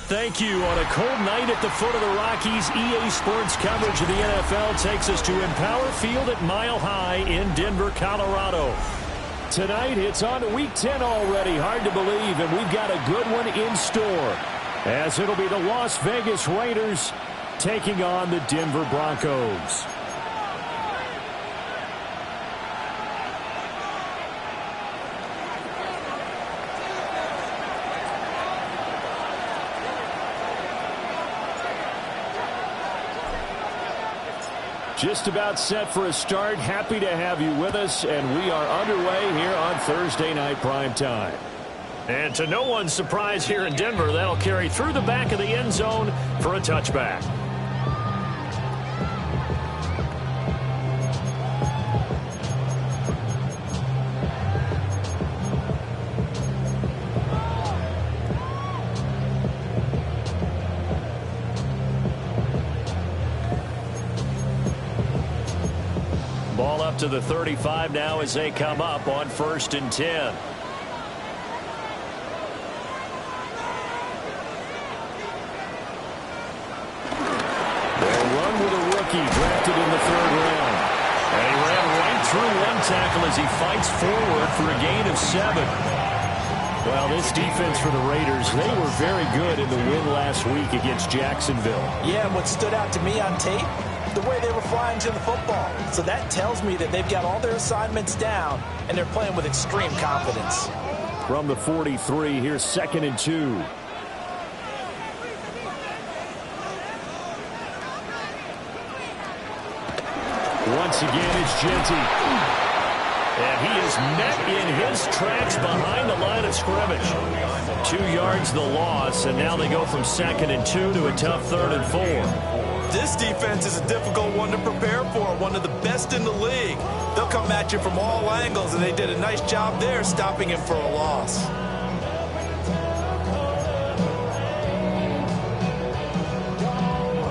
Thank you. On a cold night at the foot of the Rockies, EA Sports coverage of the NFL takes us to Empower Field at Mile High in Denver, Colorado. Tonight, it's on to Week 10 already. Hard to believe, and we've got a good one in store, as it'll be the Las Vegas Raiders taking on the Denver Broncos. Just about set for a start. Happy to have you with us, and we are underway here on Thursday Night Prime Time. And to no one's surprise here in Denver, that'll carry through the back of the end zone for a touchback. Ball up to the 35 now as they come up on 1st and 10. They'll run with a rookie drafted in the 3rd round. And he ran right through one tackle as he fights forward for a gain of 7. Well, this defense for the Raiders, they were very good in the win last week against Jacksonville. Yeah, and what stood out to me on tape, the way they were flying to the football. So that tells me that they've got all their assignments down, and they're playing with extreme confidence. From the 43, here's 2nd and 2. Once again, it's Genty. And he is met in his tracks behind the line of scrimmage. 2 yards the loss, and now they go from 2nd and 2 to a tough 3rd and 4. This defense is a difficult one to prepare for, one of the best in the league. They'll come at you from all angles, and they did a nice job there stopping him for a loss.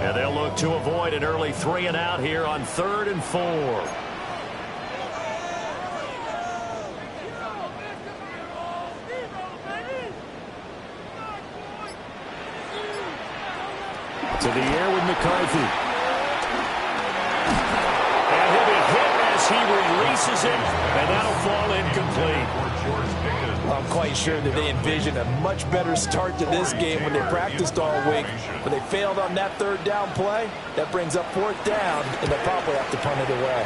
And they'll look to avoid an early 3 and out here on 3rd and 4. To the air with McCarthy. And he'll be hit as he releases it, and that'll fall incomplete. I'm quite sure that they envisioned a much better start to this game when they practiced all week. But they failed on that 3rd down play. That brings up 4th down, and they'll probably have to punt it away.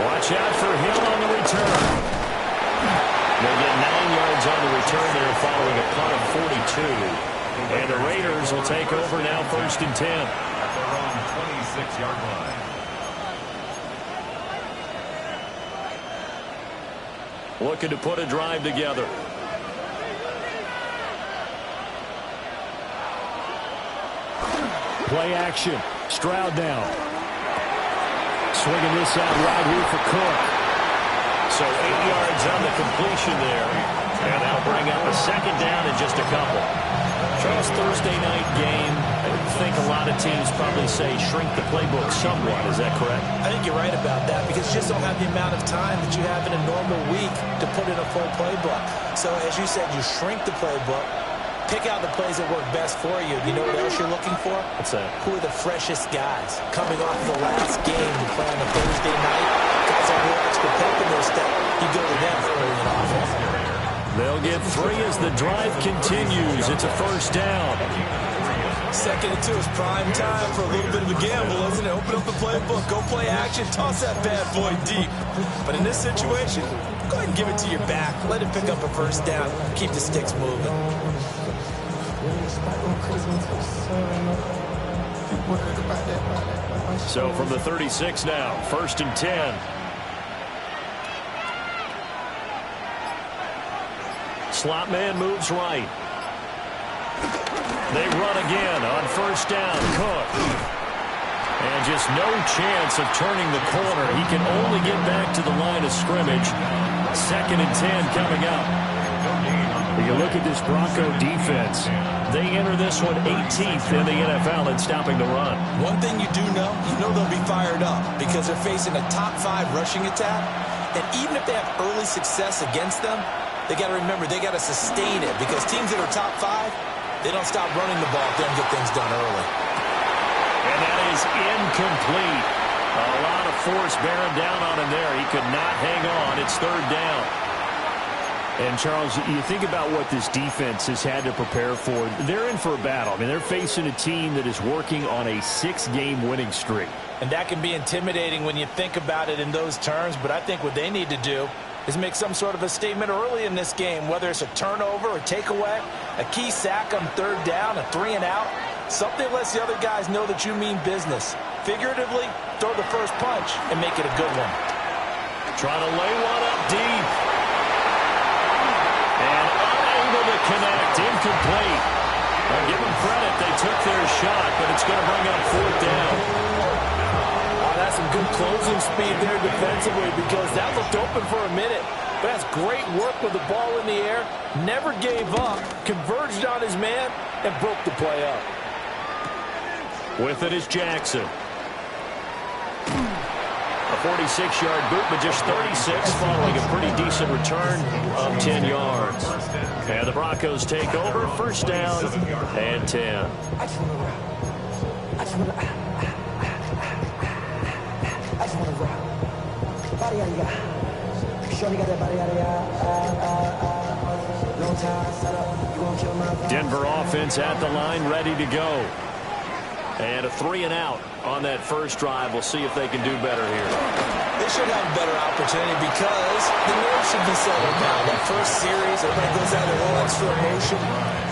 Watch out for Hill on the return. They get 9 yards on the return there following a punt of 42. And the Raiders will take over now 1st and 10. At their own 26-yard line. Looking to put a drive together. Play action. Stroud down. Swinging this out wide here for Cook. So 8 yards on the completion there. And that'll bring up a second down in just a couple. Charles, Thursday night game. I think a lot of teams probably say shrink the playbook somewhat. Is that correct? I think you're right about that because you just don't have the amount of time that you have in a normal week to put in a full playbook. So as you said, you shrink the playbook, pick out the plays that work best for you. You know what else you're looking for? What's that? Who are the freshest guys coming off the last game to play on a Thursday night? Guys have a little extra pep in their step. You go to them early in offense. They'll get 3 as the drive continues. It's a first down. 2nd and 2 is prime time for a little bit of a gamble, isn't it? Open up the playbook, go play action, toss that bad boy deep. But in this situation, go ahead and give it to your back. Let it pick up a first down. Keep the sticks moving. So from the 36 now, 1st and 10. Slot man moves right. They run again on first down. Cook. And just no chance of turning the corner. He can only get back to the line of scrimmage. 2nd and 10 coming up. You look at this Bronco defense. They enter this one 18th in the NFL in stopping the run. One thing you do know, they'll be fired up because they're facing a top 5 rushing attack. And even if they have early success against them, they got to remember they got to sustain it because teams that are top 5, they don't stop running the ball if they don't get things done early. And that is incomplete. A lot of force bearing down on him there. He could not hang on. It's 3rd down. And, Charles, you think about what this defense has had to prepare for. They're in for a battle. I mean, they're facing a team that is working on a 6-game winning streak. And that can be intimidating when you think about it in those terms. But I think what they need to do is make some sort of a statement early in this game, whether it's a turnover or takeaway, a key sack on 3rd down, a 3 and out. Something that lets the other guys know that you mean business. Figuratively, throw the first punch and make it a good one. Trying to lay one up deep. And unable to connect. Incomplete. I'll give them credit. They took their shot, but it's going to bring up 4th down. That's some good closing speed there defensively because that looked open for a minute. But that's great work with the ball in the air. Never gave up. Converged on his man and broke the play up. With it is Jackson. A 46-yard boot, but just 36 following a pretty decent return of 10 yards. And the Broncos take over. 1st down and 10. Denver offense at the line, ready to go. And a 3 and out on that first drive. We'll see if they can do better here. They should have a better opportunity because the nerves should be settled down. That first series, everybody goes out there, all extra emotion.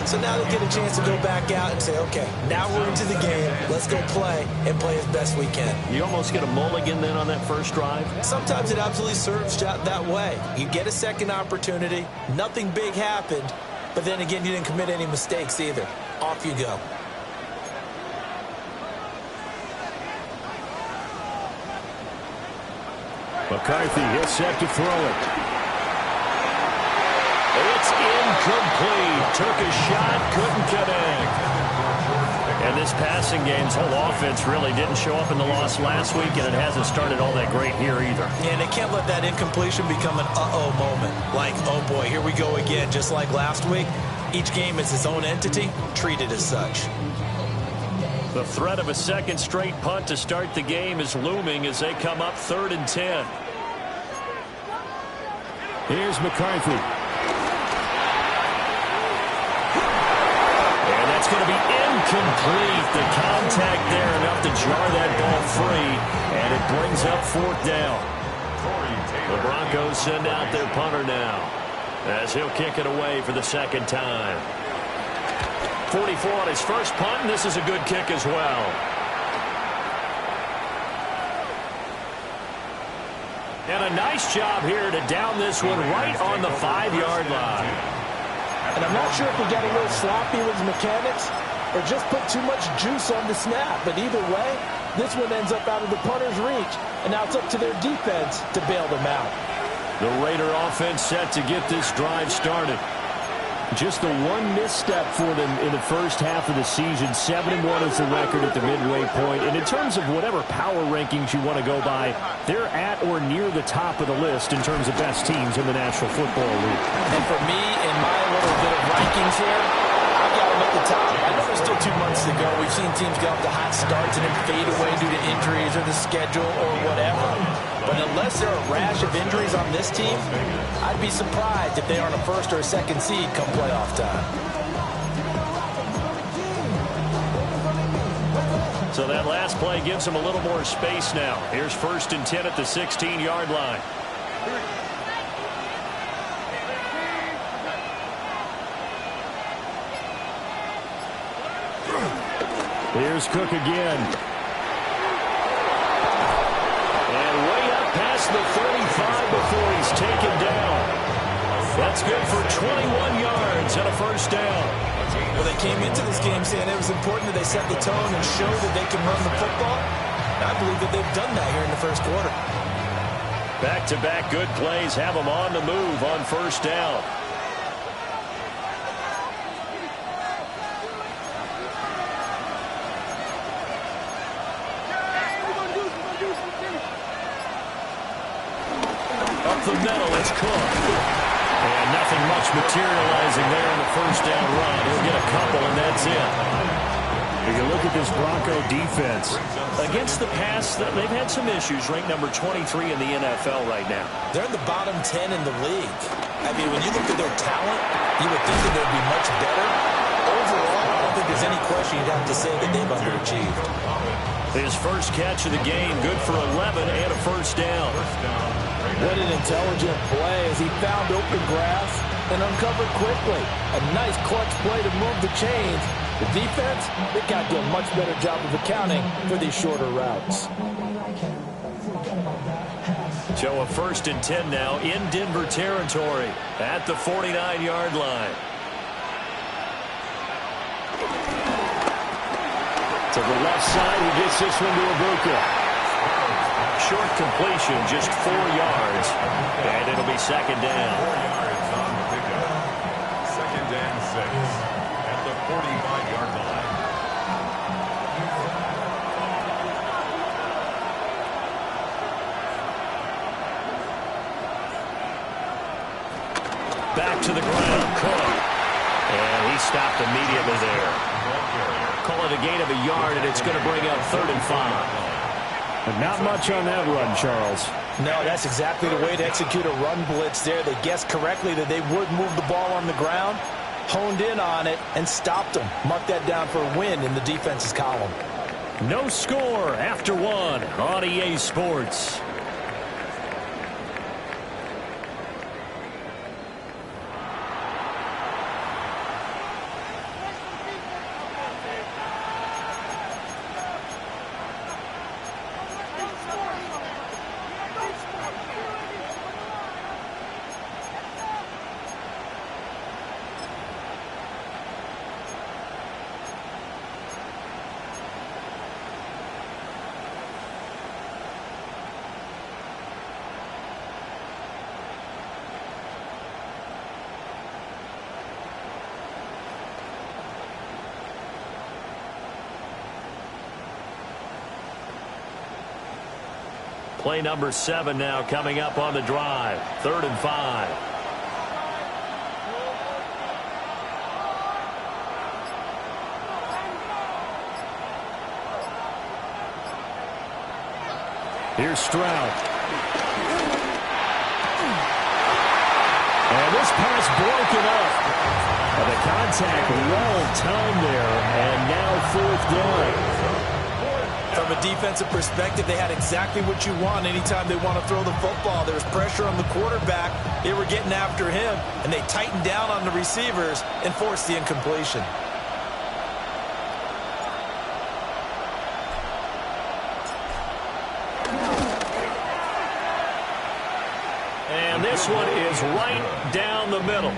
So now they'll get a chance to go back out and say, okay, now we're into the game. Let's go play and play as best we can. You almost get a mulligan then on that first drive? Sometimes it absolutely serves that way. You get a second opportunity. Nothing big happened. But then again, you didn't commit any mistakes either. Off you go. McCarthy is set to throw it. It's incomplete. Took a shot, couldn't connect. And this passing game's whole offense really didn't show up in the loss last week, and it hasn't started all that great here either. Yeah, and they can't let that incompletion become an uh-oh moment. Like, oh boy, here we go again, just like last week. Each game is its own entity, treated as such. The threat of a second straight punt to start the game is looming as they come up 3rd and 10. Here's McCarthy. And that's going to be incomplete. The contact there enough to jar that ball free, and it brings up 4th down. The Broncos send out their punter now as he'll kick it away for the 2nd time. 44 on his first punt, and this is a good kick as well. And a nice job here to down this one right on the 5-yard line. And I'm not sure if he got a little sloppy with his mechanics or just put too much juice on the snap. But either way, this one ends up out of the punter's reach. And now it's up to their defense to bail them out. The Raider offense set to get this drive started. Just the one misstep for them in the first half of the season. 7-1 is the record at the midway point. And in terms of whatever power rankings you want to go by, they're at or near the top of the list in terms of best teams in the National Football League. And for me, in my little bit of rankings here, I've got them at the top. I know there's still 2 months to go. We've seen teams get off to hot starts and then fade away due to injuries or the schedule or whatever. But unless there are a rash of injuries on this team, I'd be surprised if they aren't a first or a second seed come playoff time. So that last play gives them a little more space now. Here's 1st and 10 at the 16-yard line. Here's Cook again. And way up past the 35 before he's taken down. That's good for 21 yards and a first down. Well, they came into this game saying it was important that they set the tone and show that they can run the football. And I believe that they've done that here in the first quarter. Back-to-back good plays have them on the move on first down. Up the middle, it's Cook. And nothing much materializing there in the first down run. He'll get a couple, and that's it. If you look at this Bronco defense, against the pass, they've had some issues. Ranked number 23 in the NFL right now. They're in the bottom 10 in the league. I mean, when you look at their talent, you would think that they'd be much better. Overall, I don't think there's any question you'd have to say that they've underachieved. His first catch of the game, good for 11 and a first down. What an intelligent play as he found open grass and uncovered quickly. A nice clutch play to move the chains. The defense, they got to do a much better job of accounting for these shorter routes. So a 1st and 10 now in Denver territory at the 49-yard line. To the left side, he gets this one to Ibuka. Short completion, just 4 yards, and it'll be second down. 4 yards on the pickup. 2nd and 6 at the 45-yard line. Back to the ground, Cook. And he stopped immediately there. Call it a gain of a yard, and it's going to bring up 3rd and 5. But not much on that run, Charles. No, that's exactly the way to execute a run blitz there. They guessed correctly that they would move the ball on the ground, honed in on it, and stopped them. Marked that down for a win in the defense's column. No score after 1 on EA Sports. Play number 7 now coming up on the drive. 3rd and 5. Here's Stroud. And this pass broken up. And the contact well timed there. And now 4th down. From a defensive perspective, they had exactly what you want anytime they want to throw the football. There was pressure on the quarterback. They were getting after him, and they tightened down on the receivers and forced the incompletion. And this this one is right down the middle.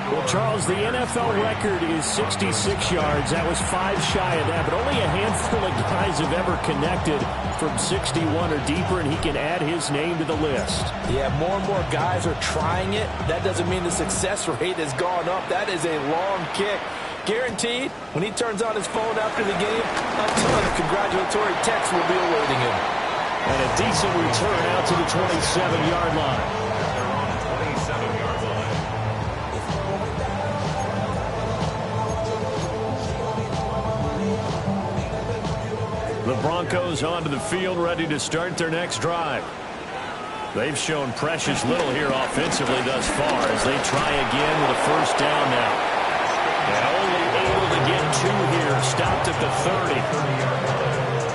Well, Charles, the NFL record is 66 yards. That was 5 shy of that, but only a handful of guys have ever connected from 61 or deeper, and he can add his name to the list. Yeah, more and more guys are trying it. That doesn't mean the success rate has gone up. That is a long kick. Guaranteed, when he turns on his phone after the game, a ton of congratulatory texts will be awaiting him. And a decent return out to the 27-yard line. They're on the 27-yard line. The Broncos onto the field, ready to start their next drive. They've shown precious little here offensively thus far as they try again with a first down now. And only able to get 2 here, stopped at the 30.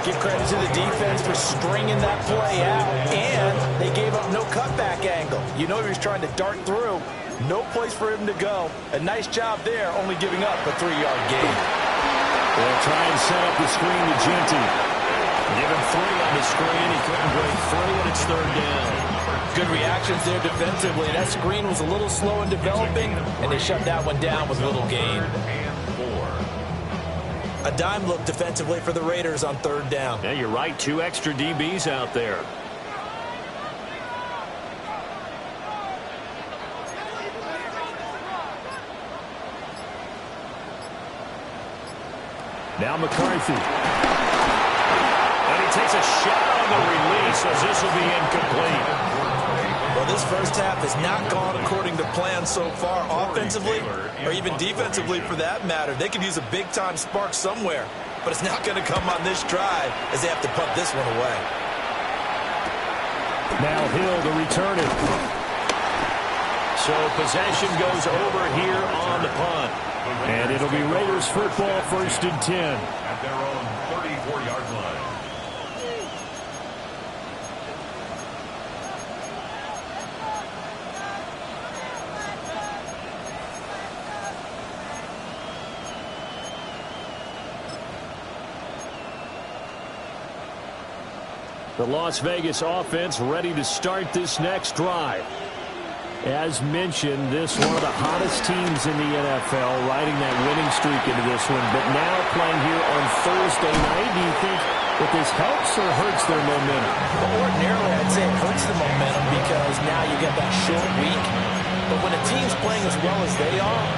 Give credit to the defense for stringing that play out, and they gave up no cutback angle. You know he was trying to dart through. No place for him to go. A nice job there, only giving up a 3-yard gain. They'll try and set up the screen to Genty. Give him 3 on the screen. He couldn't break through, and it's 3rd down. Good reactions there defensively. That screen was a little slow in developing, and they shut that one down with little gain. A dime look defensively for the Raiders on 3rd down. Yeah, you're right. 2 extra DBs out there. Now McCarthy. And he takes a shot on the release as this will be incomplete. Well, this first half has not gone according to plan so far, offensively or even defensively for that matter. They could use a big-time spark somewhere, but it's not going to come on this drive as they have to punt this one away. Now Hill to return it. So possession goes over here on the punt. And it'll be Raiders football, 1st and 10. At their own 34-yard line. The Las Vegas offense ready to start this next drive. As mentioned, this one of the hottest teams in the NFL, riding that winning streak into this one, but now playing here on Thursday night. Do you think that this helps or hurts their momentum? Well, ordinarily, I'd say it hurts the momentum because now you get that short week. But when a team's playing as well as they are,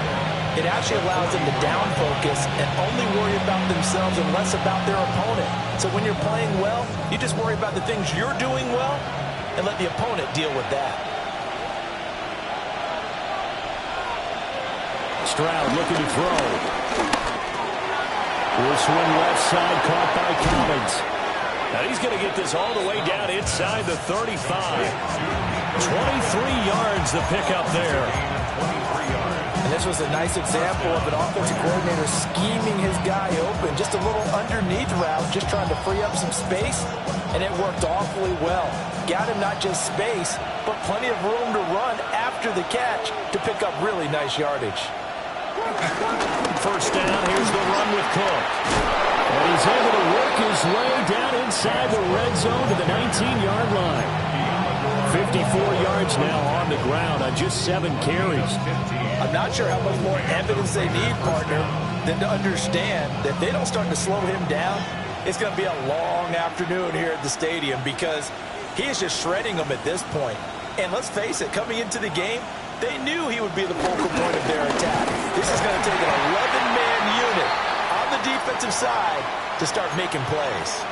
it actually allows them to down focus and only worry about themselves and less about their opponent. So when you're playing well, you just worry about the things you're doing well and let the opponent deal with that. Stroud looking to throw. This one left side caught by Collins. Now he's going to get this all the way down inside the 35. 23 yards the pickup there. And this was a nice example of an offensive coordinator scheming his guy open. Just a little underneath route, just trying to free up some space, and it worked awfully well. Got him not just space, but plenty of room to run after the catch to pick up really nice yardage. First down, here's the run with Cook. And he's able to work his way down inside the red zone to the 19-yard line. 54 yards now on the ground on just 7 carries. I'm not sure how much more evidence they need, partner, than to understand that if they don't start to slow him down, it's going to be a long afternoon here at the stadium because he is just shredding them at this point. And let's face it, coming into the game, they knew he would be the focal point of their attack. This is going to take an 11-man unit on the defensive side to start making plays.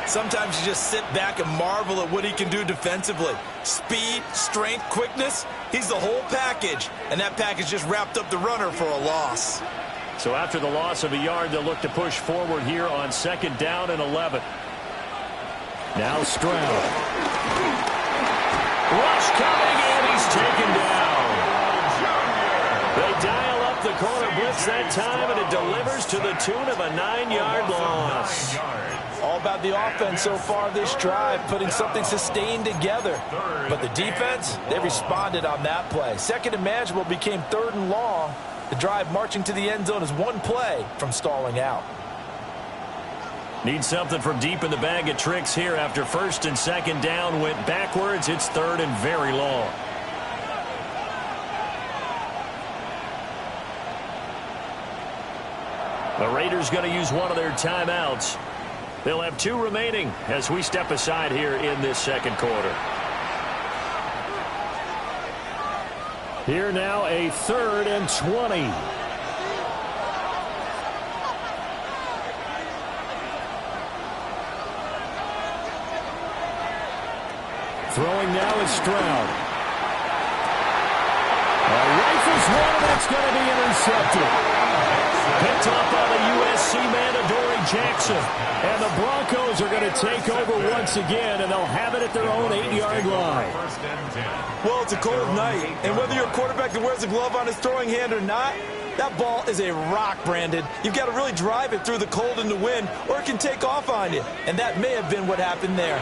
Sometimes you just sit back and marvel at what he can do defensively. Speed, strength, quickness, he's the whole package. And that package just wrapped up the runner for a loss. So after the loss of a yard, they'll look to push forward here on 2nd down and 11. Now Stroud. Rush coming in, he's taken down. They dial up the corner blitz that time, and it delivers to the tune of a 9-yard loss. All about the offense so far this drive, putting something sustained together. But the defense, they responded on that play. Second and manageable became 3rd and long. The drive marching to the end zone is one play from stalling out. Need something from deep in the bag of tricks here after first and second down went backwards. It's third and very long. The Raiders going to use one of their timeouts. They'll have 2 remaining as we step aside here in this second quarter. Here now a 3rd and 20. Throwing now is Stroud. Rifles one, and it's going to be intercepted. Picked off by the USC man, Adoree Jackson. And the Broncos are going to take over once again, and they'll have it at their own 8-yard line. Well, it's a cold night, and whether you're a quarterback that wears a glove on his throwing hand or not, that ball is a rock, Brandon. You've got to really drive it through the cold and the wind, or it can take off on you. And that may have been what happened there.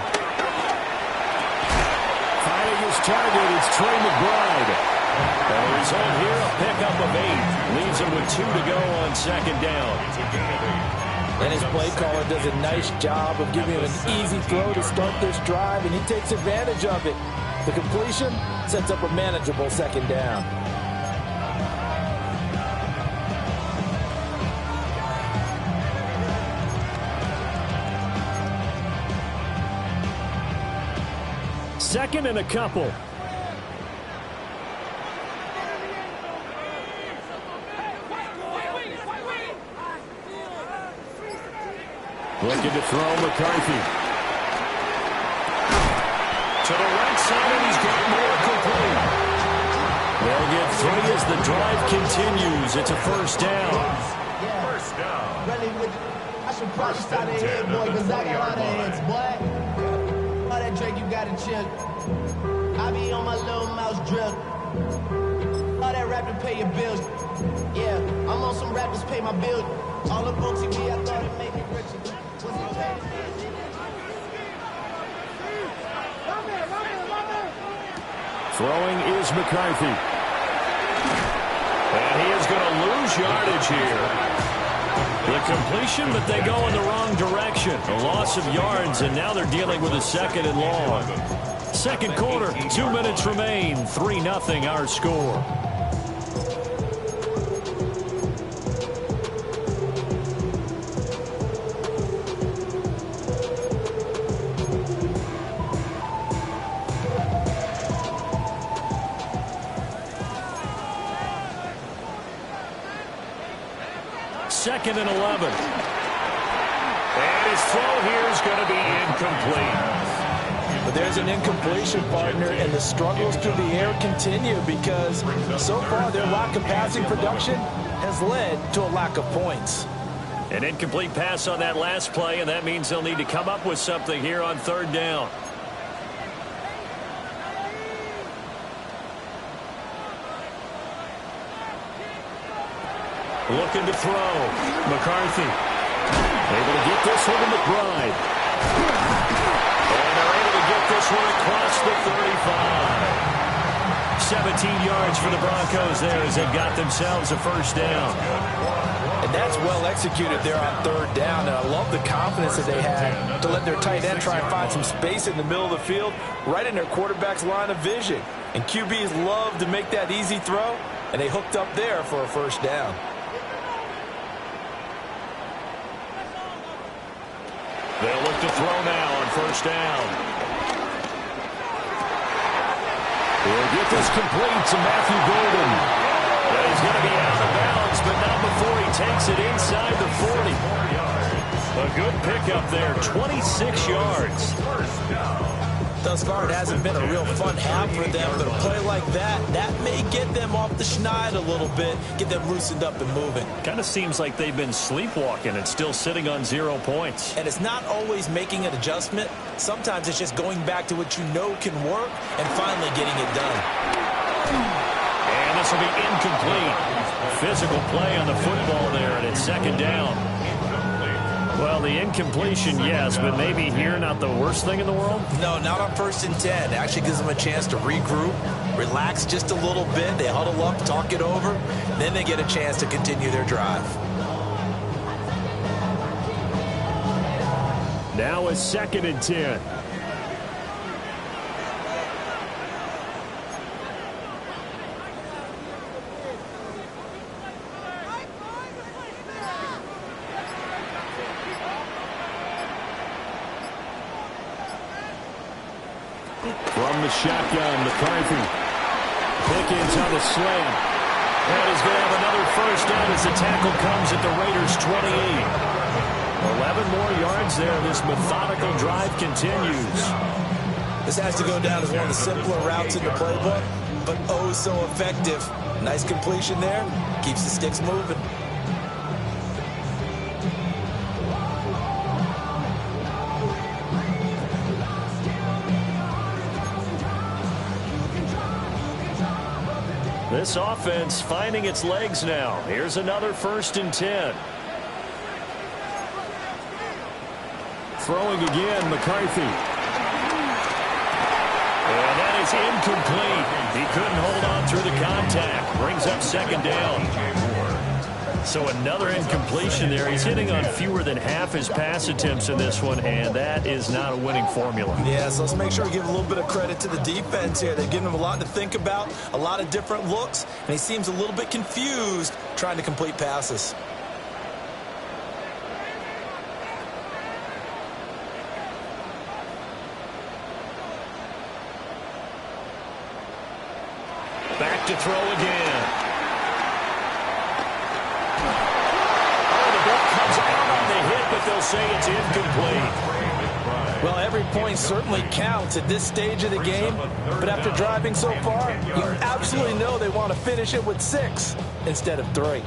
Finding his target, it's Trey McBride. And the result here, a pickup of 8. Leaves him with 2 to go on second down. And his play caller does a nice job of giving him an easy throw to start this drive, and he takes advantage of it. The completion sets up a manageable second down. Second and a couple. Looking to throw McCarthy. To the right side, and he's got more complete. They'll get 3 as the drive continues. It's a first down. First down. I should probably start a head, boy, because I got all the heads, boy. All that Drake, you got to chill. I be on my little mouse drill. All that rap to pay your bills. Yeah, I'm on some rappers pay my bills. All up on TV, I thought it'd make me richer. Throwing is McCarthy. And he is going to lose yardage here. The completion, but they go in the wrong direction. A loss of yards, and now they're dealing with a second and long. Second quarter, 2 minutes remain. 3-0 our score. Second and 11. And his throw here is going to be incomplete. But there's an incompletion, partner, and the struggles through the air continue because so far their lack of passing production has led to a lack of points. An incomplete pass on that last play, and that means they'll need to come up with something here on third down. Looking to throw. McCarthy. Able to get this one to McBride. And they're able to get this one across the 35. 17 yards for the Broncos there as they've got themselves a first down. And that's well executed there on third down. And I love the confidence that they had to let their tight end try and find some space in the middle of the field, right in their quarterback's line of vision. And QBs love to make that easy throw, and they hooked up there for a first down. They'll look to throw now on first down. He'll get this complete to Matthew Golden. And he's going to be out of bounds, but not before he takes it inside the 40. A good pickup there, 26 yards. Thus far, it hasn't been a real fun half for them, but a play like that may get them off the schneid a little bit, get them loosened up and moving. Kind of seems like they've been sleepwalking and still sitting on 0 points. And it's not always making an adjustment. Sometimes it's just going back to what you know can work and finally getting it done. And this will be incomplete. Physical play on the football there, and it's second down. Well, the incompletion, yes, but maybe here not the worst thing in the world? No, not on 1st and 10. It actually gives them a chance to regroup, relax just a little bit. They huddle up, talk it over. Then they get a chance to continue their drive. Now a 2nd and 10. From the shotgun, McCarthy. Pickens on the slant. And he's going to have another first down as the tackle comes at the Raiders' 28. 11 more yards there. This methodical drive continues. This has to go down as one of the simpler routes in the playbook, but oh so effective. Nice completion there. Keeps the sticks moving. This offense finding its legs now. Here's another 1st and 10. Throwing again, McCarthy. And that is incomplete. He couldn't hold on through the contact. Brings up 2nd down. So another incompletion there. He's hitting on fewer than half his pass attempts in this one, and that is not a winning formula. Yeah, so let's make sure we give a little bit of credit to the defense here. They've given him a lot to think about, a lot of different looks, and he seems a little bit confused trying to complete passes. Back to throw again. But they'll say it's incomplete. Well, every point certainly counts at this stage of the game, but after driving so far, you absolutely know they want to finish it with 6 instead of 3.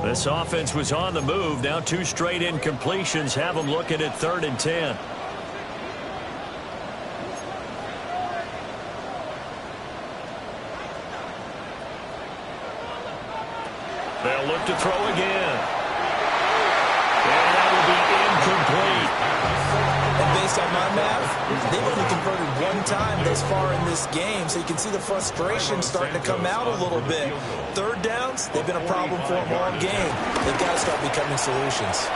This offense was on the move. Now 2 straight incompletions have them looking at 3rd and 10. They'll look to throw again. And that will be incomplete. And based on my math, they've only converted 1 time thus far in this game, so you can see the frustration starting to come out a little bit. 3rd downs, they've been a problem for them all game. They've got to start becoming solutions.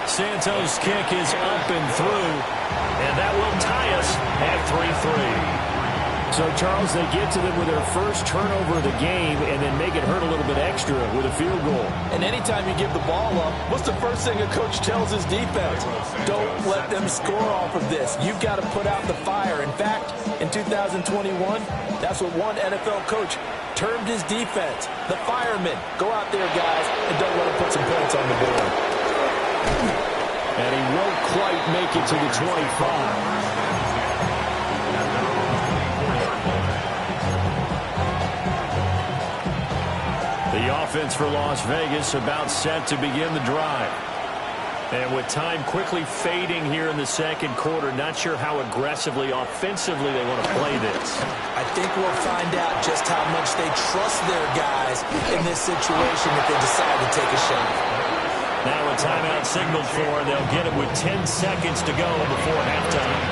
Santos' kick is up and through, and that will tie us at 3-3. So, Charles, they get to them with their first turnover of the game and then make it hurt a little bit extra with a field goal. And anytime you give the ball up, what's the first thing a coach tells his defense? Don't let them score off of this. You've got to put out the fire. In fact, in 2021, that's what one NFL coach termed his defense. The firemen. Go out there, guys, and don't let them put some points on the board. And he won't quite make it to the 25. The offense for Las Vegas about set to begin the drive. And with time quickly fading here in the 2nd quarter, not sure how aggressively, offensively they want to play this. I think we'll find out just how much they trust their guys in this situation if they decide to take a shot. Now a timeout signaled for. They'll get it with 10 seconds to go before halftime.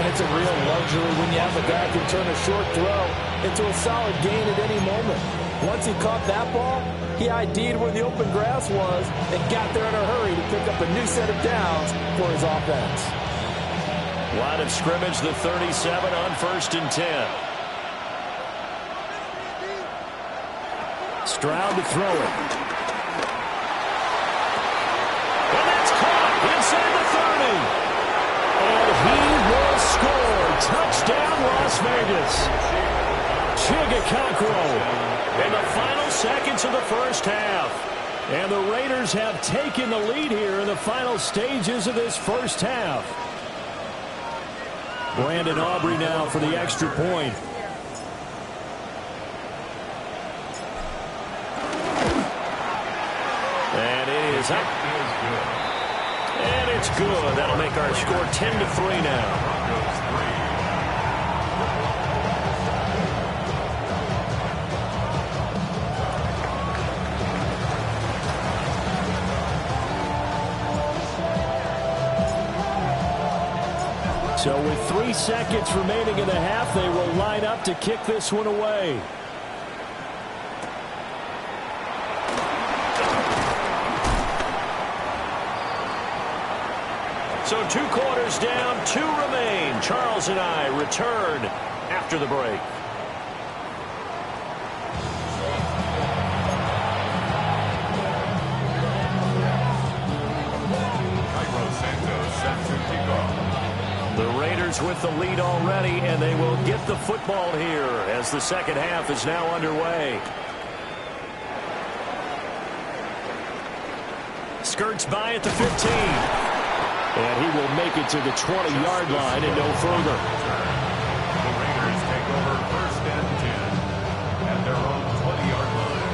And it's a real luxury when you have a guy who can turn a short throw into a solid gain at any moment. Once he caught that ball, he ID'd where the open grass was and got there in a hurry to pick up a new set of downs for his offense. Line of scrimmage, the 37 on 1st and 10. Stroud to throw it. And that's caught inside the 30. And he will score. Touchdown, Las Vegas. Chigakakro. In the final seconds of the first half. And the Raiders have taken the lead here in the final stages of this first half. Brandon Aubrey now for the extra point. And it is up. And it's good. That'll make our score 10-3 now. So with 3 seconds remaining in the half, they will line up to kick this one away. So 2 quarters down, 2 remain. Charles and I return after the break. The Raiders with the lead already, and they will get the football here as the second half is now underway. Skirts by at the 15. And he will make it to the 20-yard line and no further. The Raiders take over first and 10 at their own 20-yard line.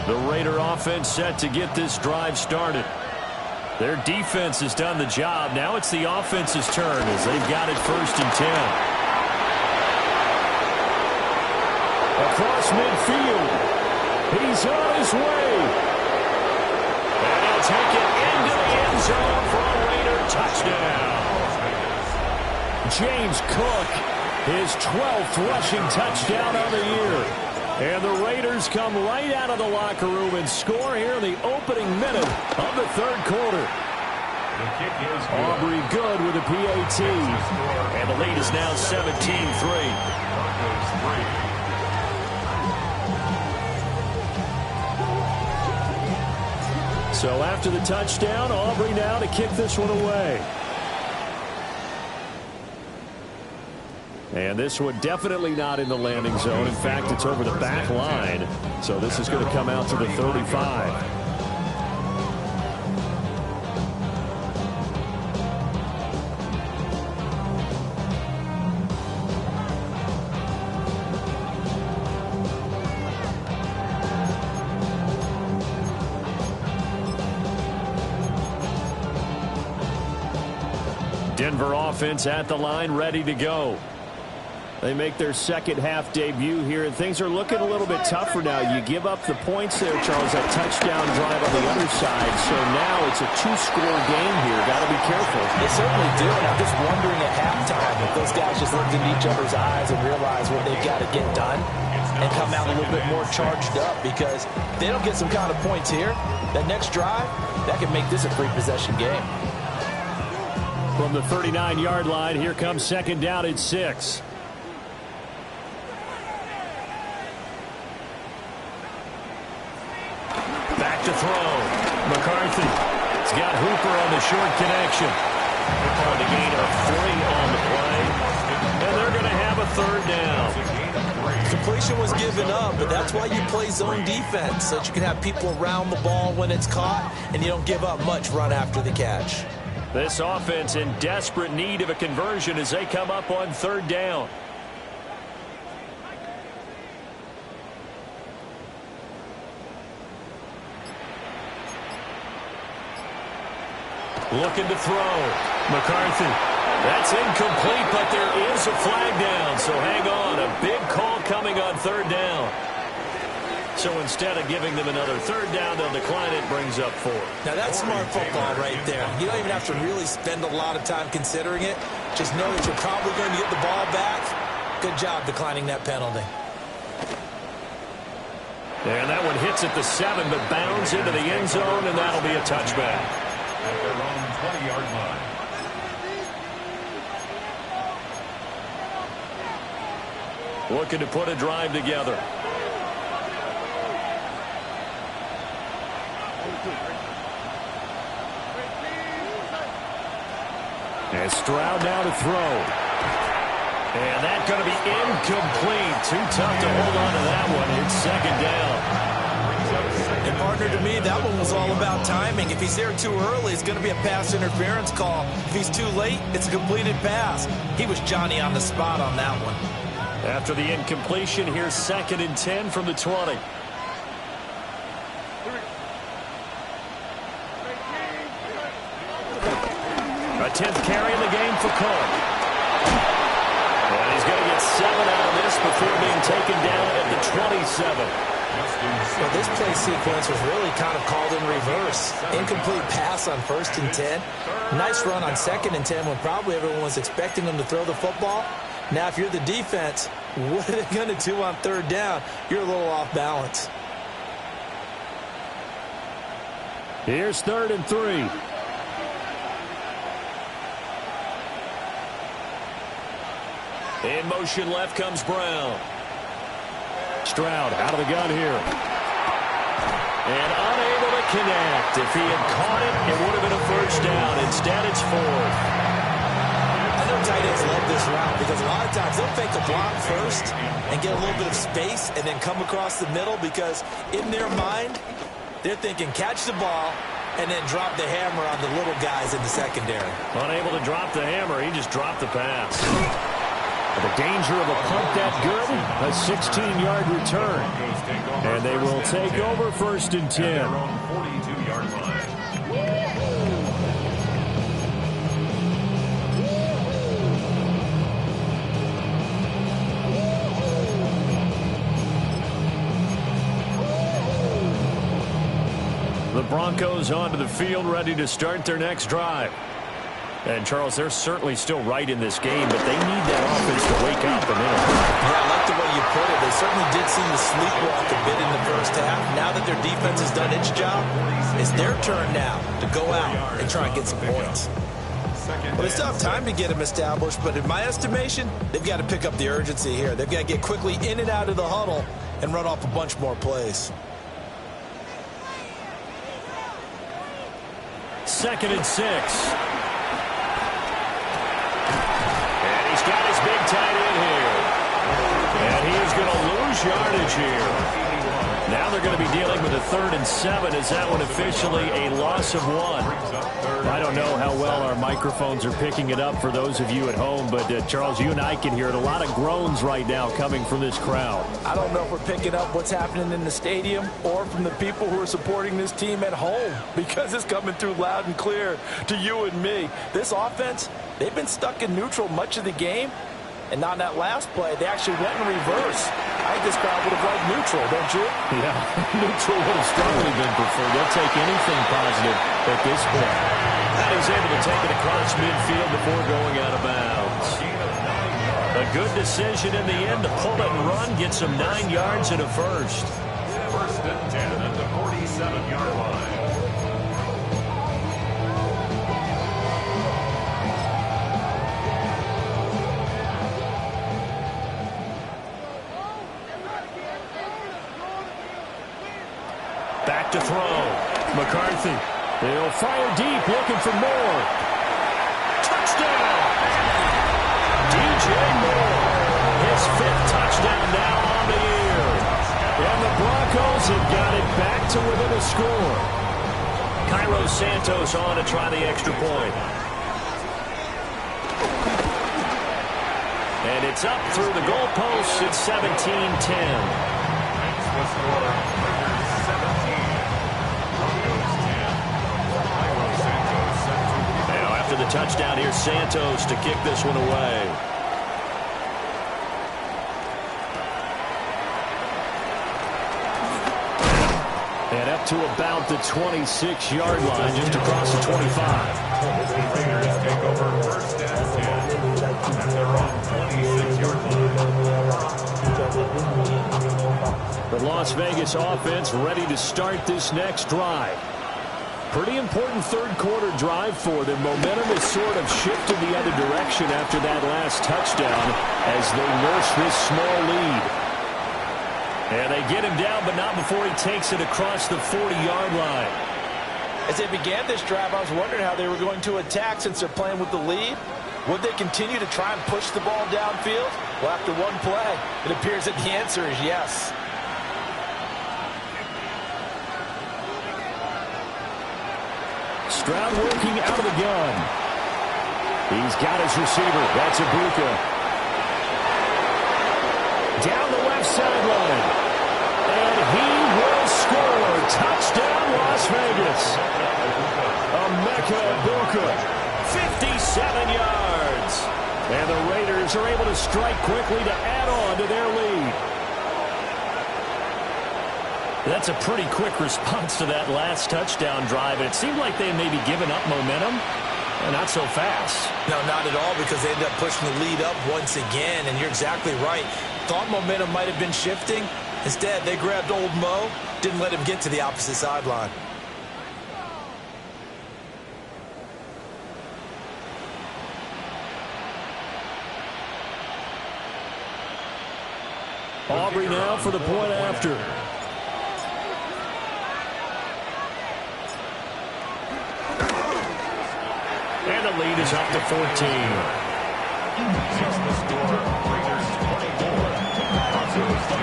The Raider offense set to get this drive started. Their defense has done the job. Now it's the offense's turn as they've got it first and 10. Across midfield. He's on his way. And he'll take it into the end zone for a Raider touchdown. James Cook, his 12th rushing touchdown of the year. And the Raiders come right out of the locker room and score here in the opening minute of the third quarter. The kick is good. Aubrey good with a PAT. And the lead is now 17-3. Broncos 3. So after the touchdown, Aubrey now to kick this one away. And this one definitely not in the landing zone. In fact, it's over the back line. So this is going to come out to the 35. Denver offense at the line, ready to go. They make their second half debut here, and things are looking a little bit tougher now. You give up the points there, Charles, that touchdown drive on the other side. So now it's a 2-score game here. Got to be careful. They certainly do, and I'm just wondering at halftime if those guys just looked into each other's eyes and realized what they've got to get done and come out a little bit more charged up, because if they don't get some kind of points here, that next drive, that can make this a free-possession game. From the 39-yard line, here comes second down at 6. Back to throw. McCarthy. He's got Hooper on the short connection. On the gain of 3 on the play. And they're going to have a third down. Completion was given up, but that's why you play zone defense, so that you can have people around the ball when it's caught, and you don't give up much run after the catch. This offense in desperate need of a conversion as they come up on third down. Looking to throw. McCarthy. That's incomplete, but there is a flag down. So hang on. A big call coming on third down. So instead of giving them another third down, they'll decline it. Brings up 4. Now that's smart football right there. You don't even have to really spend a lot of time considering it. Just know that you're probably going to get the ball back. Good job declining that penalty. And that one hits at the 7, but bounds into the end zone, and that'll be a touchback. At their own 20-yard line. Looking to put a drive together. And Stroud now to throw. And that's going to be incomplete. Too tough to hold on to that one. It's second down. And partner, to me, that one was all about timing. If he's there too early, it's going to be a pass interference call. If he's too late, it's a completed pass. He was Johnny on the spot on that one. After the incompletion, here's second and 10 from the 20. A 10th carry in the game for Cook. And he's going to get 7 out of this before being taken down at the 27. Well, this play sequence was really kind of called in reverse. Incomplete pass on 1st and 10. Nice run on 2nd and 10 when probably everyone was expecting them to throw the football. Now, if you're the defense, what are they going to do on 3rd down? You're a little off balance. Here's 3rd and 3. In motion left comes Brown. Stroud out of the gun here. And unable to connect. If he had caught it, it would have been a 1st down. Instead, it's 4th. I know tight ends love this route because a lot of times they'll fake a block first and get a little bit of space and then come across the middle because in their mind, they're thinking catch the ball and then drop the hammer on the little guys in the secondary. Unable to drop the hammer, he just dropped the pass. The danger of a punt that good, a 16-yard return. And they will take over 1st and 10. 42-yard line. The Broncos onto the field, ready to start their next drive. And, Charles, they're certainly still right in this game, but they need that offense to wake up a minute. Yeah, I like the way you put it. They certainly did seem to sleepwalk a bit in the 1st half. Now that their defense has done its job, it's their turn now to go out and try and get some points. Well, they still have time to get them established, but in my estimation, they've got to pick up the urgency here. They've got to get quickly in and out of the huddle and run off a bunch more plays. 2nd and 6. He's got his big tight end here. And he is going to lose yardage here. Now they're going to be dealing with a 3rd and 7. Is that one officially a loss of 1? I don't know how well our microphones are picking it up for those of you at home, but Charles, you and I can hear it. A lot of groans right now coming from this crowd. I don't know if we're picking up what's happening in the stadium or from the people who are supporting this team at home because it's coming through loud and clear to you and me. This offense, they've been stuck in neutral much of the game, and not in that last play. They actually went in reverse. I think this crowd would have liked neutral, don't you? Yeah, neutral would have strongly been preferred. They'll take anything positive at this point. And he's able to take it across midfield before going out of bounds. A good decision in the end to pull it and run, get some 9 yards and a 1st. 1st and 10 at the 47-yard line. Back to throw. McCarthy. They'll fire deep, looking for more. Touchdown! DJ Moore. His 5th touchdown now on the year. And the Broncos have got it back to within a score. Cairo Santos on to try the extra point. And it's up through the goalposts. It's 17-10. After the touchdown, here's Santos to kick this one away. And up to about the 26-yard line, just across the 25. Raiders take over 1st and 10 at their own 26-yard line. The Las Vegas offense ready to start this next drive. Pretty important 3rd quarter drive for them. Momentum has sort of shifted the other direction after that last touchdown as they nurse this small lead. And they get him down, but not before he takes it across the 40-yard line. As they began this drive, I was wondering how they were going to attack since they're playing with the lead. Would they continue to try and push the ball downfield? Well, after one play, it appears that the answer is yes. Stroud working out of the gun. He's got his receiver. That's Ibuka. Down the left sideline. And he will score. Touchdown, Las Vegas. Emeka Ibuka. 57 yards. And the Raiders are able to strike quickly to add on to their lead. That's a pretty quick response to that last touchdown drive. And it seemed like they had maybe given up momentum. Not so fast. No, not at all, because they ended up pushing the lead up once again. And you're exactly right. Thought momentum might have been shifting. Instead, they grabbed old Mo, didn't let him get to the opposite sideline. Aubrey now for the point after. And the lead is up to 14. Makes the score Raiders 24. Broncos 10.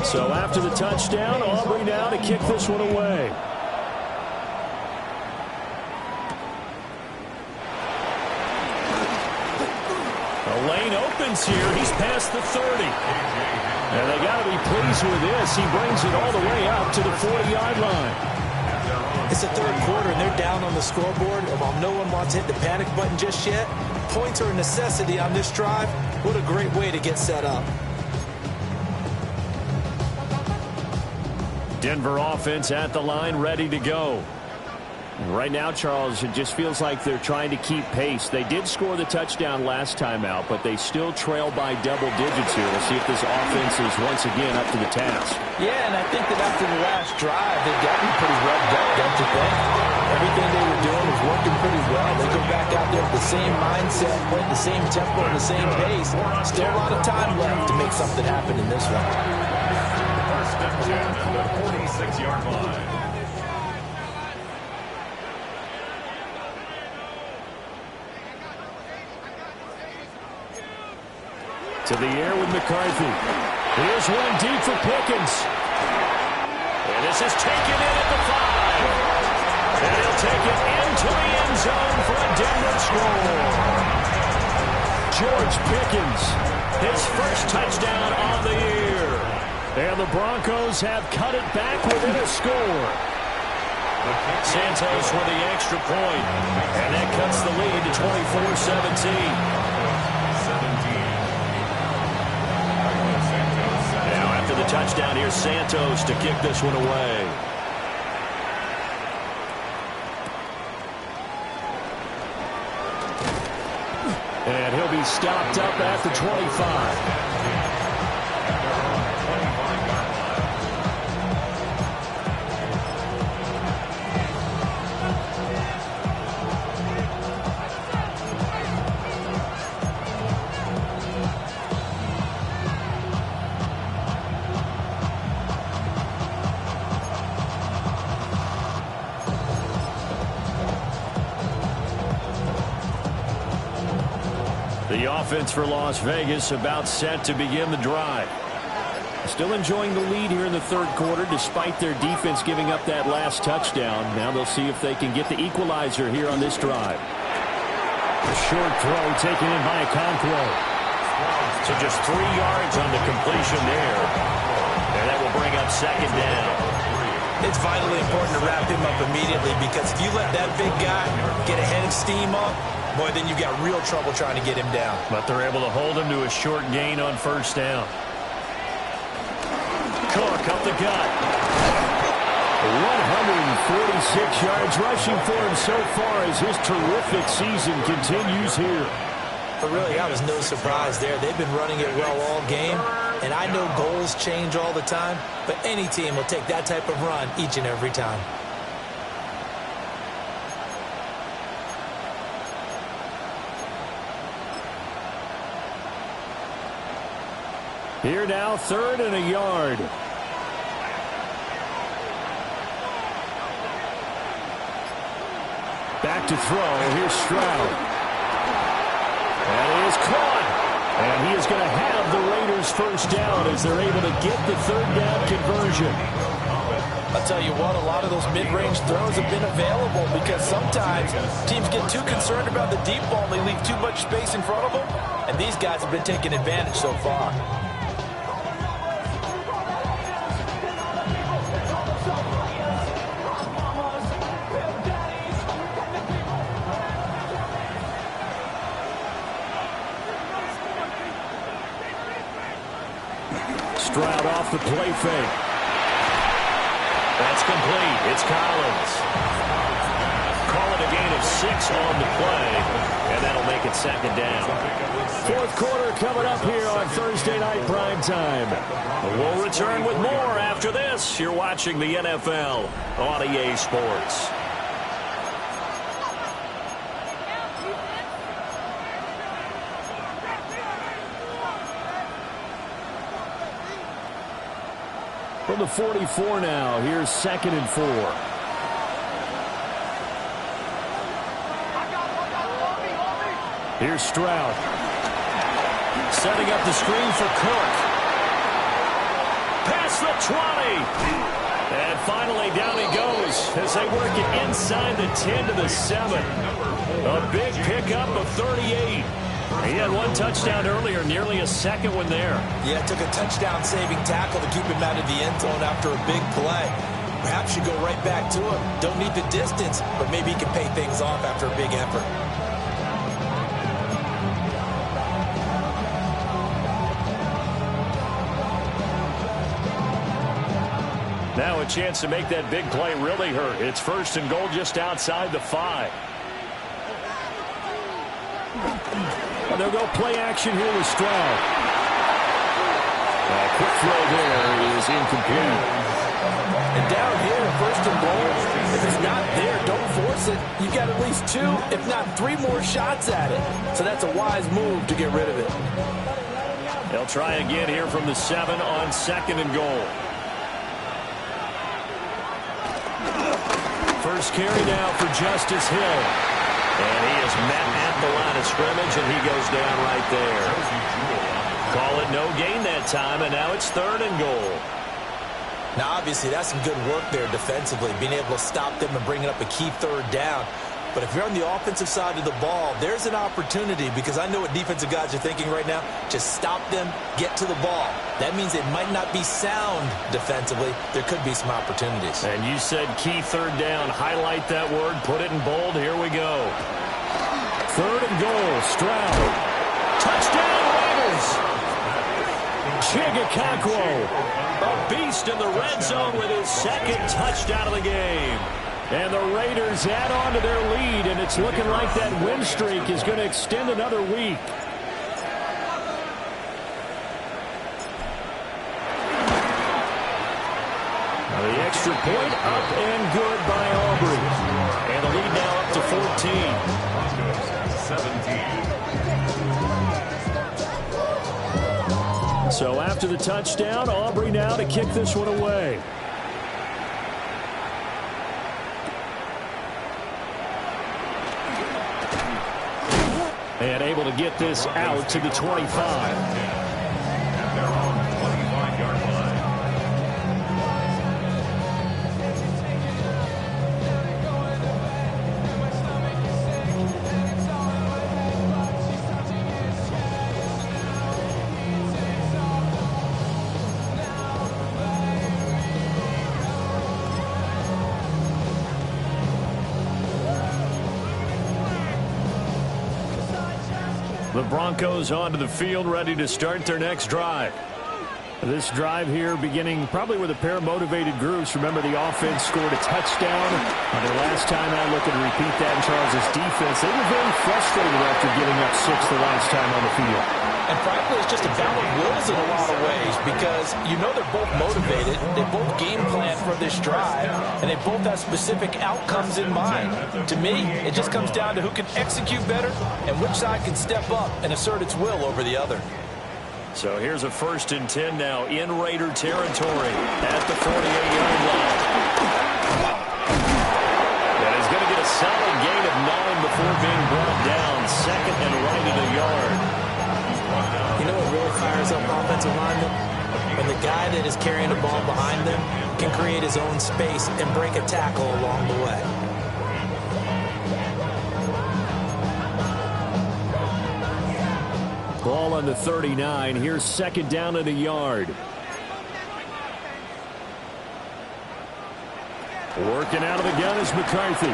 So after the touchdown, Aubrey now to kick this one away. The lane opens here. He's past the 30. And they got to be pleased with this. He brings it all the way out to the 40-yard line. It's the third quarter, and they're down on the scoreboard. And while no one wants to hit the panic button just yet, points are a necessity on this drive. What a great way to get set up. Denver offense at the line, ready to go. Right now, Charles, it just feels like they're trying to keep pace. They did score the touchdown last time out, but they still trail by double digits here. We'll see if this offense is once again up to the task. Yeah, and I think that after the last drive, they've gotten pretty revved up, don't you think? Everything they were doing was working pretty well. They go back out there with the same mindset, playing the same tempo and the same pace. Still a lot of time left to make something happen in this one. First and 10 at the 46-yard line. To the air with McCarthy. Here's one deep for Pickens. And this is taken in at the 5. And he'll take it into the end zone for a Denver score. George Pickens, his first touchdown on the year. And the Broncos have cut it back within a score. Santos with the extra point. And that cuts the lead to 24-17. The touchdown here, Santos to kick this one away. And he'll be stopped up at the 25. The offense for Las Vegas about set to begin the drive. Still enjoying the lead here in the third quarter despite their defense giving up that last touchdown. Now they'll see if they can get the equalizer here on this drive. A short throw taken in by Okonkwo. So just 3 yards on the completion there. And that will bring up second down. It's vitally important to wrap him up immediately, because if you let that big guy get ahead of steam up, boy, then you've got real trouble trying to get him down. But they're able to hold him to a short gain on first down. Cook up the gut. 146 yards rushing for him so far as his terrific season continues here. But really, that was no surprise there. They've been running it well all game. And I know goals change all the time, but any team will take that type of run each and every time. Here now, 3rd and a yard. Back to throw. Here's Stroud. And he is caught. And he is going to have the Raiders first down as they're able to get the third down conversion. I'll tell you what, a lot of those mid-range throws have been available because sometimes teams get too concerned about the deep ball and they leave too much space in front of them. And these guys have been taking advantage so far. Stroud off the play fake. That's complete. It's Collins. Call it a gain of 6 on the play, and that'll make it second down. Fourth quarter coming up here on Thursday Night Primetime. We'll return with more after this. You're watching the NFL on EA Sports. From the 44 now, here's 2nd and 4. Here's Stroud. Setting up the screen for Cook. Past the 20. And finally down he goes as they work it inside the 10 to the 7. A big pickup of 38. He had one touchdown earlier, nearly a second one there. Yeah, it took a touchdown-saving tackle to keep him out of the end zone after a big play. Perhaps you go right back to him. Don't need the distance, but maybe he can pay things off after a big effort. Now a chance to make that big play really hurt. It's 1st and goal just outside the 5. And they'll go play action here with Stroud. A quick throw there is incomplete. And down here, 1st and goal, if it's not there, don't force it. You've got at least 2, if not 3 more shots at it. So that's a wise move to get rid of it. They'll try again here from the 7 on 2nd and goal. First carry now for Justice Hill. And he is met at the line of scrimmage, and he goes down right there. Call it no gain that time, and now it's 3rd and goal. Now, obviously, that's some good work there defensively, being able to stop them and bringing up a key 3rd down. But if you're on the offensive side of the ball, there's an opportunity because I know what defensive guys are thinking right now. Just stop them, get to the ball. That means it might not be sound defensively. There could be some opportunities. And you said key 3rd down. Highlight that word. Put it in bold. Here we go. 3rd and goal. Stroud. Touchdown, Raiders. Chigakakwo, a beast in the red zone with his 2nd touchdown of the game. And the Raiders add on to their lead, and it's looking like that win streak is going to extend another week. Now the extra point up and good by Aubrey. And the lead now up to 14. So after the touchdown, Aubrey now to kick this one away. And able to get this out to the 25. The Broncos onto the field, ready to start their next drive. This drive here beginning probably with a pair of motivated groups. Remember, the offense scored a touchdown. Their last time out, looking to repeat that in Charles' defense. They were very frustrated after giving up 6 the last time on the field. And frankly, it's just a battle of wills in a lot of ways because you know they're both motivated. They both game plan for this drive, and they both have specific outcomes in mind. To me, it just comes down to who can execute better and which side can step up and assert its will over the other. So here's a 1st and 10 now in Raider territory at the 48-yard line. And he's going to get a solid gain of 9 before being brought down. 2nd and right at a yard. offensive linemen, and the guy that is carrying the ball behind them can create his own space and break a tackle along the way. Ball on the 39. Here's second down and a yard. Working out of the gun is McCarthy.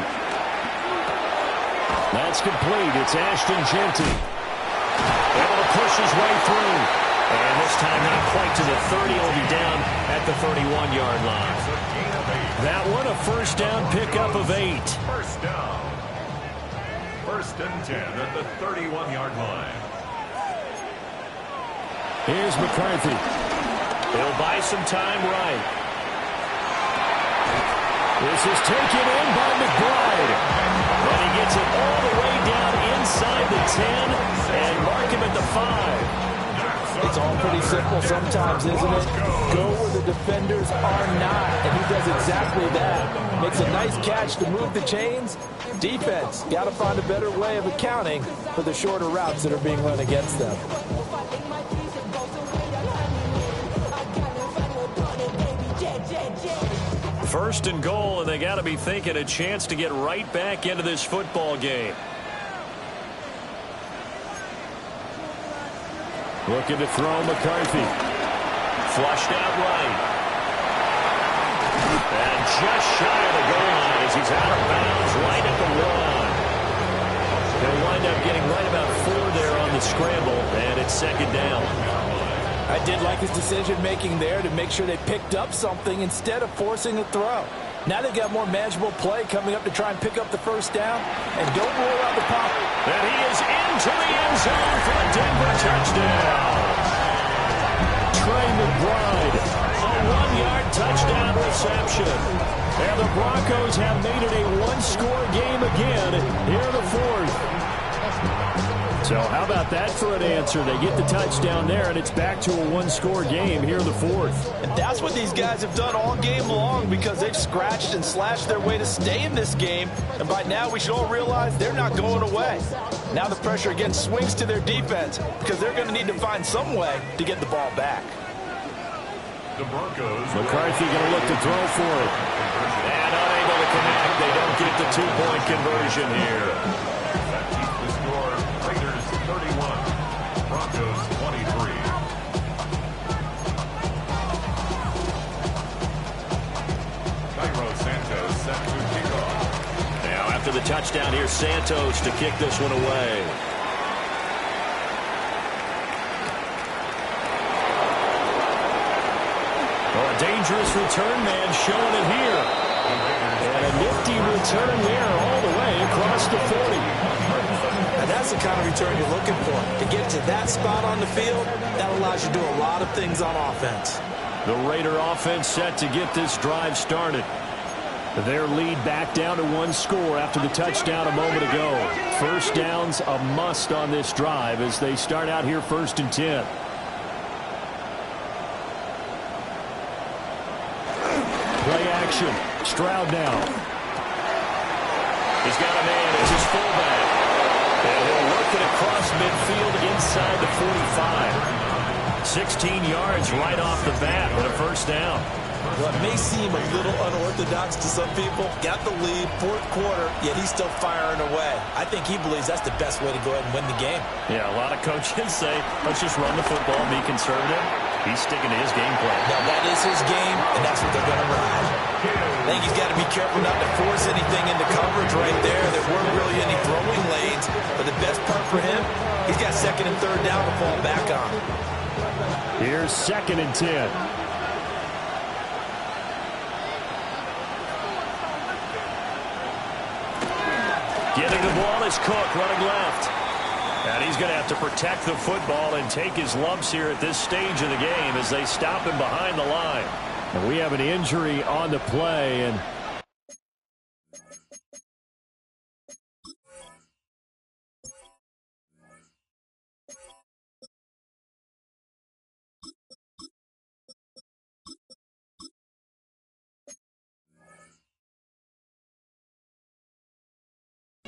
That's complete. It's Ashton Jeanty. Able to push his way through. And this time not quite to the 30. He'll be down at the 31-yard line. That one a first down pickup of 8. First down. First and 10 at the 31-yard line. Here's McCarthy. He'll buy some time right. This is taken in by McBride. And he gets it all the way down inside the 10 and mark him at the 5. It's all pretty simple sometimes, isn't it? Go where the defenders are not, and he does exactly that. Makes a nice catch to move the chains. Defense, got to find a better way of accounting for the shorter routes that are being run against them. First and goal, and they got to be thinking a chance to get right back into this football game. Looking to throw McCarthy. Flushed out right. And just shy of the goal line as he's out of bounds right at the 1. They'll wind up getting right about 4 there on the scramble, and it's second down. I did like his decision-making there to make sure they picked up something instead of forcing a throw. Now they've got more manageable play coming up to try and pick up the first down. And don't roll out the pocket. And he is into the end zone for a Denver touchdown. Trey McBride, a 1-yard touchdown reception. And the Broncos have made it a 1-score game again here in the 4th. So how about that for an answer? They get the touchdown there, and it's back to a 1-score game here in the 4th. And that's what these guys have done all game long because they've scratched and slashed their way to stay in this game. And by now we should all realize they're not going away. Now the pressure again swings to their defense because they're going to need to find some way to get the ball back. The Broncos. McCarthy going to look to throw for it. And unable to connect. They don't get the 2-point conversion here. That keeps the score. Raiders 31. Broncos 23. Cairo Santos set to kick off. Now after the touchdown, here's Santos to kick this one away. A dangerous return man showing it here. And a nifty return there all the way across the 40. And that's the kind of return you're looking for. To get to that spot on the field, that allows you to do a lot of things on offense. The Raider offense set to get this drive started. Their lead back down to 1 score after the touchdown a moment ago. First down's a must on this drive as they start out here 1st and 10. Play action. Stroud now. He's got a man. It's his fullback. And he'll work it across midfield inside the 45. 16 yards right off the bat with a first down. Well, it may seem a little unorthodox to some people. Got the lead, 4th quarter, yet he's still firing away. I think he believes that's the best way to go ahead and win the game. Yeah, a lot of coaches say, let's just run the football and be conservative. He's sticking to his game plan. Now, that is his game, and that's what they're going to ride. I think he's got to be careful not to force anything into coverage right there. There weren't really any throwing lanes, but the best part for him, he's got 2nd and 3rd down to fall back on. Here's 2nd and 10. Getting the ball is Cook running left. And he's going to have to protect the football and take his lumps here at this stage of the game as they stop him behind the line. And we have an injury on the play. And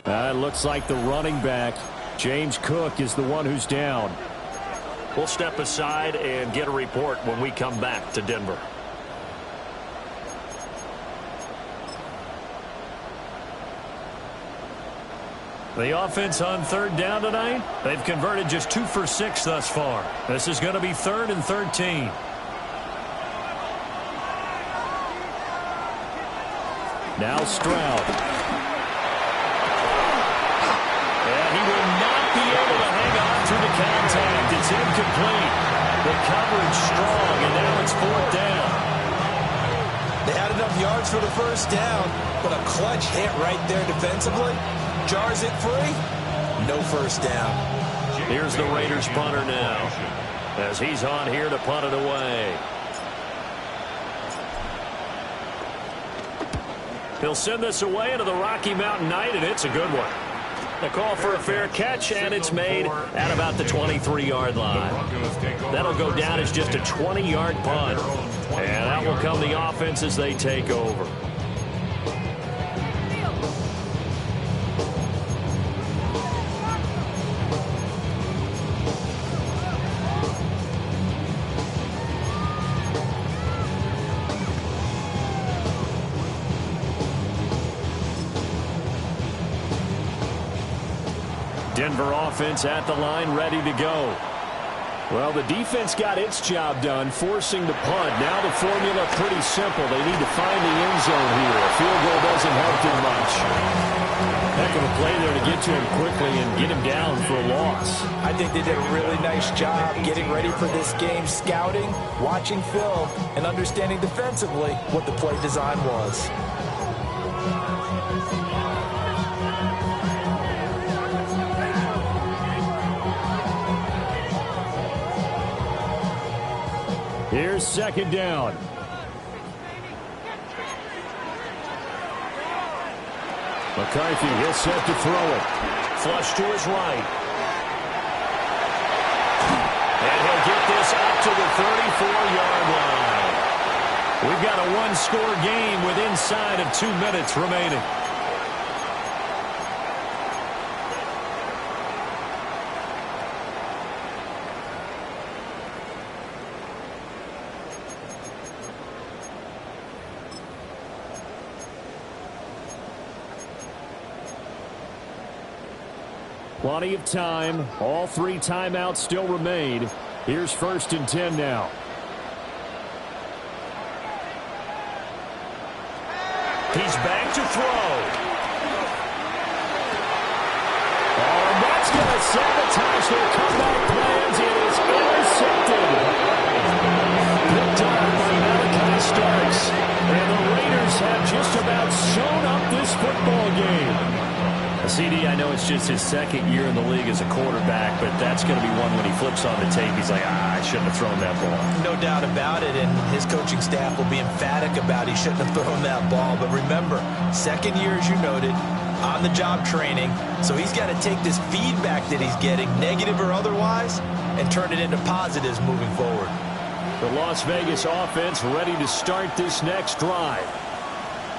it looks like the running back, James Cook, is the one who's down. We'll step aside and get a report when we come back to Denver. The offense on third down tonight, they've converted just 2 for 6 thus far. This is going to be 3rd and 13. Now Stroud. And he will not be able to hang on through the contact. It's incomplete. The coverage strong, and now it's 4th down. They had enough yards for the first down, but a clutch hit right there defensively. Jars it free. No first down. Here's the Raiders punter now, as he's on here to punt it away. He'll send this away into the Rocky Mountain Night, and it's a good one. The call for a fair catch, and it's made at about the 23-yard line. That'll go down as just a 20-yard punt. And out will come the offense as they take over. Denver offense at the line, ready to go. Well, the defense got its job done, forcing the punt. Now the formula pretty simple. They need to find the end zone here. A field goal doesn't help too much. Heck of a play there to get to him quickly and get him down for a loss. I think they did a really nice job getting ready for this game, scouting, watching film, and understanding defensively what the play design was. Here's 2nd down. McCarthy, he'll set to throw it. Flush to his right. And he'll get this up to the 34-yard line. We've got a one-score game with inside of 2 minutes remaining. Plenty of time. All 3 timeouts still remain. Here's 1st and 10 now. He's back to throw. Oh, and that's going to sabotage their comeback plans. It is intercepted. Picked on by Malachi Starks. And the Raiders have just about sewn up this football game. CD, I know it's just his 2nd year in the league as a quarterback, but that's going to be one when he flips on the tape, he's like, I shouldn't have thrown that ball. No doubt about it, and his coaching staff will be emphatic about he shouldn't have thrown that ball. But remember, 2nd year, as you noted, on-the-job training, so he's got to take this feedback that he's getting, negative or otherwise, and turn it into positives moving forward. The Las Vegas offense ready to start this next drive.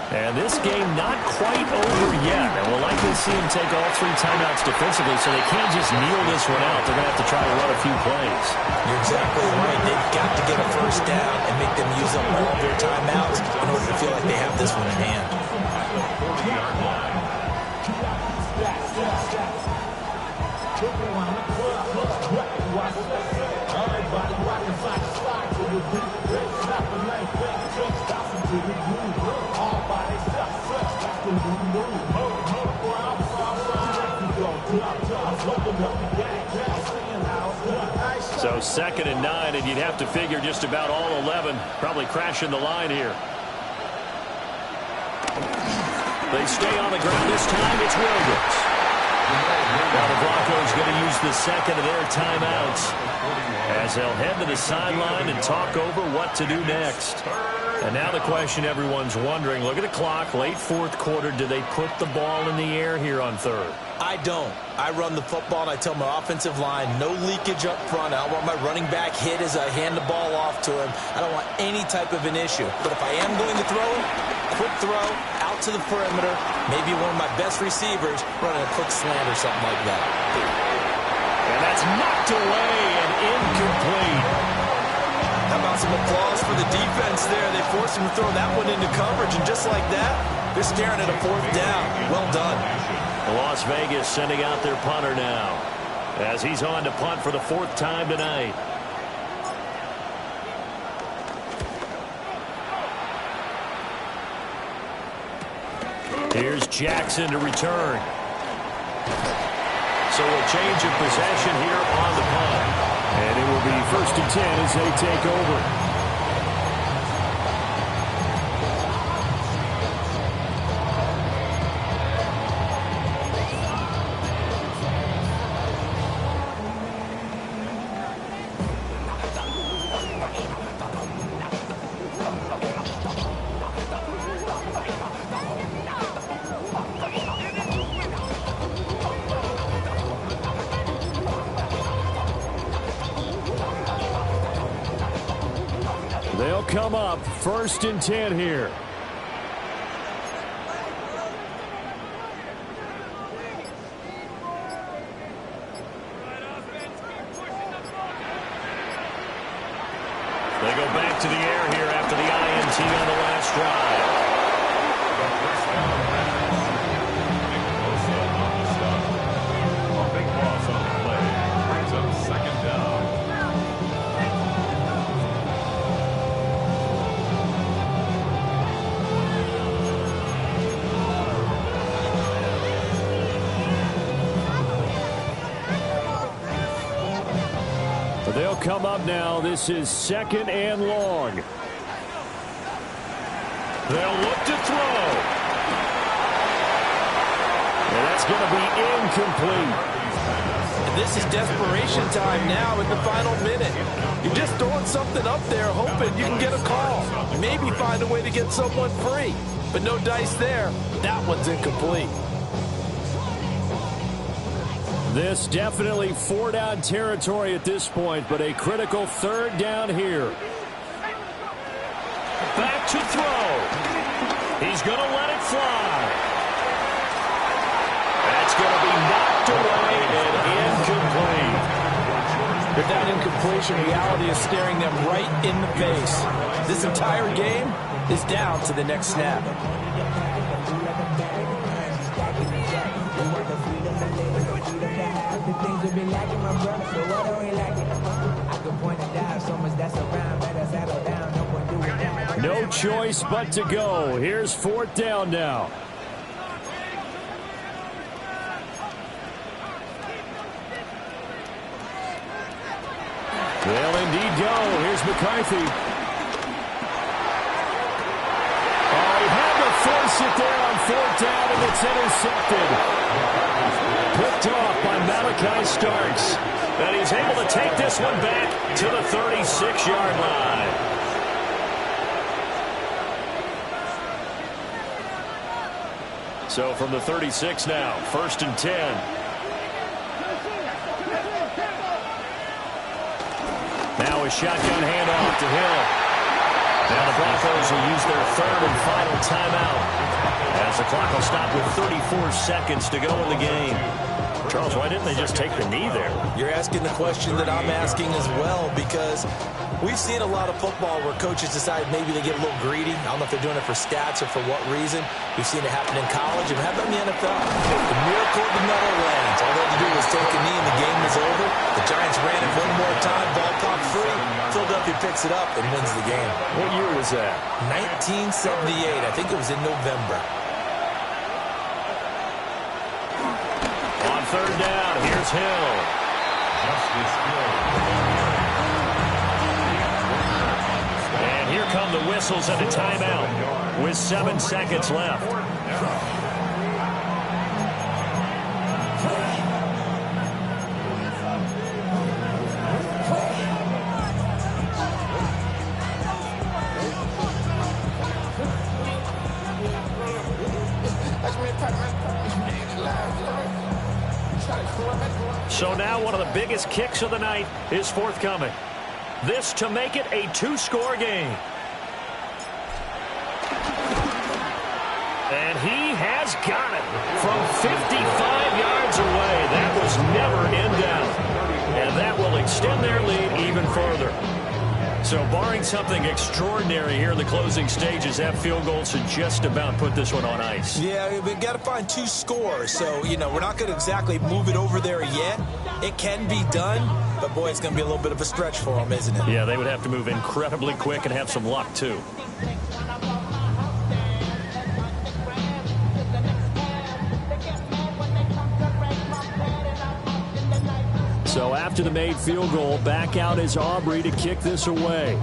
And this game not quite over yet. And we'll likely see him take all 3 timeouts defensively, so they can't just kneel this one out. They're going to have to try to run a few plays. You're exactly right. They've got to get a first down and make them use up all of their timeouts in order to feel like they have this one in hand. So 2nd and 9, and you'd have to figure just about all 11 probably crashing the line here. They stay on the ground this time. It's Williams. Now the Broncos going to use the 2nd of their timeouts as they'll head to the sideline and talk over what to do next. And now the question everyone's wondering, look at the clock, late 4th quarter, do they put the ball in the air here on 3rd? I don't. I run the football, and I tell my offensive line, no leakage up front. I don't want my running back hit as I hand the ball off to him. I don't want any type of an issue. But if I am going to throw it, quick throw, out to the perimeter, maybe one of my best receivers running a quick slant or something like that. And that's knocked away and incomplete. Some applause for the defense there. They forced him to throw that one into coverage, and just like that, they're staring at a 4th down. Well done. Las Vegas sending out their punter now as he's on to punt for the 4th time tonight. Here's Jackson to return. So a change of possession here on the punt. And it will be 1st and 10 as they take over. They'll come up 1st and 10 here. They go back to the air here after the INT on the last drive. A big loss on the play. Brings up 2nd down. They'll come up now. This is 2nd and long. They'll look to throw. And that's going to be incomplete. And this is desperation time now in the final minute. You're just throwing something up there, hoping you can get a call. Maybe find a way to get someone free. But no dice there. That one's incomplete. This definitely 4-down territory at this point, but a critical 3rd down here. Back to throw. He's going to let it fly. That's going to be knocked away and incomplete. With that incompletion, reality is staring them right in the face. This entire game is down to the next snap. No choice but to go. Here's 4th down now. They'll indeed go. Here's McCarthy. Oh, he had to force it there on 4th down, and it's intercepted. Picked off by Malachi Starks. And he's able to take this one back to the 36-yard line. So from the 36 now, 1st and 10. Now a shotgun handoff to Hill. Now the Broncos will use their 3rd and final timeout as the clock will stop with 34 seconds to go in the game. Charles, why didn't they just take the knee there? You're asking the question that I'm asking as well, because we've seen a lot of football where coaches decide maybe they get a little greedy. I don't know if they're doing it for stats or for what reason. We've seen it happen in college and happen in the NFL. The miracle of the Meadowlands. All they had to do was take a knee and the game was over. The Giants ran it one more time, ball popped free. Philadelphia picks it up and wins the game. What year was that? 1978. I think it was in November. On 3rd down, here's Hill. Justice Hill. And here come the whistles and a timeout with 7 seconds left. So now one of the biggest kicks of the night is forthcoming. This to make it a 2-score game. And he has got it from 55 yards away. That was never in doubt. And that will extend their lead even further. So barring something extraordinary here in the closing stages, that field goal should just about put this one on ice. Yeah, we've got to find 2 scores. So, you know, we're not going to exactly move it over there yet. It can be done, but, boy, it's going to be a little bit of a stretch for them, isn't it? Yeah, they would have to move incredibly quick and have some luck, too. So after the made field goal, back out is Aubrey to kick this away.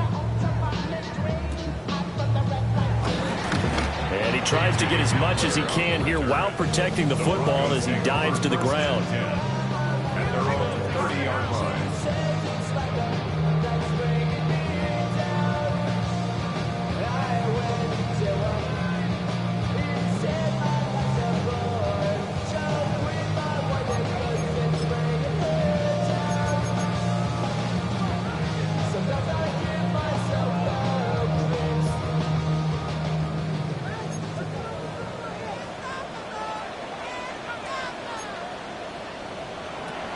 And he tries to get as much as he can here while protecting the football as he dives to the ground. At their own 30-yard line.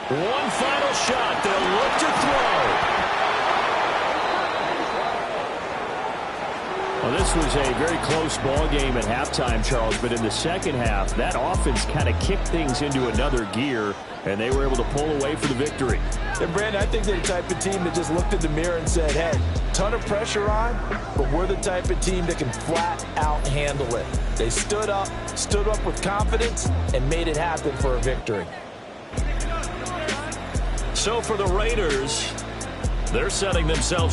One final shot. They'll look to throw. Well, this was a very close ball game at halftime, Charles, but in the second half, that offense kind of kicked things into another gear, and they were able to pull away for the victory. And, Brandon, I think they're the type of team that just looked in the mirror and said, hey, ton of pressure on, but we're the type of team that can flat out handle it. They stood up with confidence, and made it happen for a victory. So for the Raiders, they're setting themselves